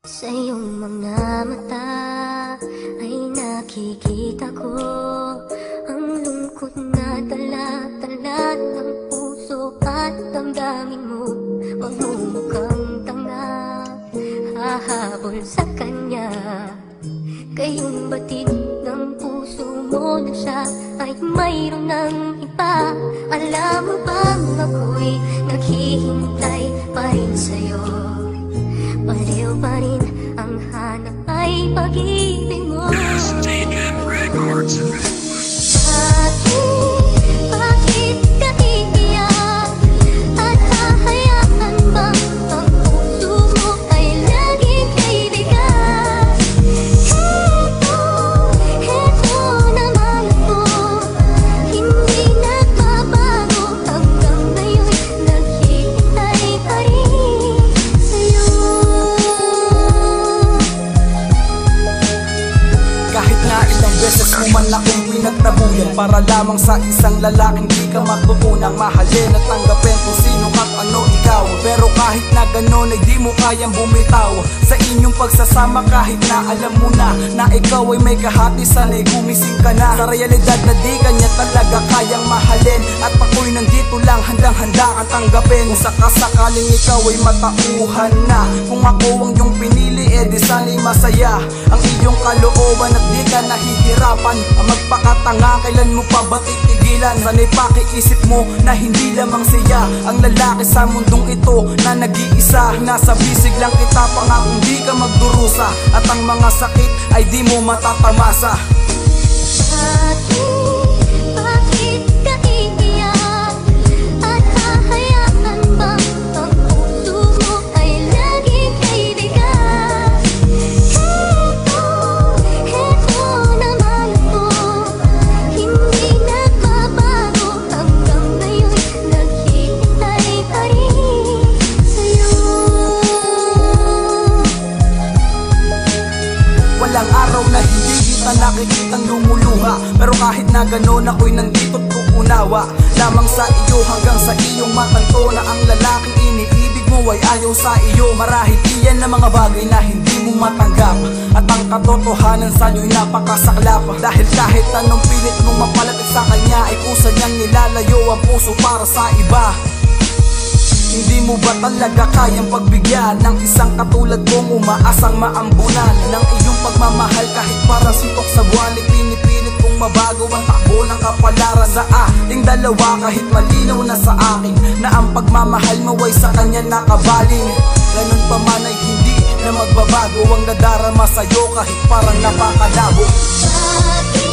Sa iyong mga mata ay nakikita ko ang lungkot na dala-dala ng puso at damdamin mo. Magmumukhang tanga, hahabol sa kanya. Kayong batid ng puso mo na siya ay mayroon ng iba. Alam mo bang ako'y naghihintay pa rin sa'yo? Pareho pa rin ang hanap ay pag-ibig mo. Bakit ka iiyak? At hahayaan bang ang puso mo ay laging kaibigan? Heto naman ako, hindi nagbabago hanggang ngayon, naghihintay pa rin sa'yo. Kahit na ilang beses mo man akong pinagtabuyan para lamang sa isang lalaking di ka matutunang mahalin at tanggapin kung sino ka't ano ikaw. Pero kahit na ganon ay di mo kayang bumitaw sa inyong pagsasama, kahit na alam mo na ikaw ay may kahatisan ay gumising ka na sa realidad na di kanya talaga kayang mahalin. At ako'y nandito lang handang-handa kang tanggapin kung sakasakaling ikaw ay matauhan na. Kung ako ang iyong pinili, di sana'y masaya ang iyong kalooban at di ka nahihirapan ang magpakatanga. Kailan mo pa ba titigilan? Sana'y pakiisip mo na hindi lamang siya ang lalaki sa mundong ito na nag-iisa. Nasa bisig lang kita pangakong di ka magdurusa at ang mga sakit ay di mo matatamasa. Bakit ka iiyak? At hahayaan bang ang puso mo ay laging kaibigan? Heto naman ako, hindi nagbabago hanggang ngayon, naghihintay pa rin sa'yo. Walang araw na hindi kita nakikitang lumuluha, pero kahit na ganon ako'y nandito't uunawa lamang sa iyo hanggang sa iyong matanto na ang lalaking iniibig mo ay ayaw sa iyo. Marahil iyan na mga bagay na hindi mo matanggap at ang katotohanan sa'yo'y napakasaklap. Dahil kahit anong pilit mong mapalapit sa kanya ay kusa niyang nilalayo ang puso para sa iba. Hindi mo ba talaga kayang pagbigyan ng isang katulad kong umaasang maambunan ng iyong pagmamahal? Kahit parang sintok sa buwan ay pinipilit kong mabago ang takbo ng kapalaran sa ating dalawa. Kahit malinaw na sa akin na ang pagmamahal mo ay sa kanya nakabaling, ganun pa man ay hindi na magbabago ang nadarama sa'yo kahit parang napakalabo. Bakit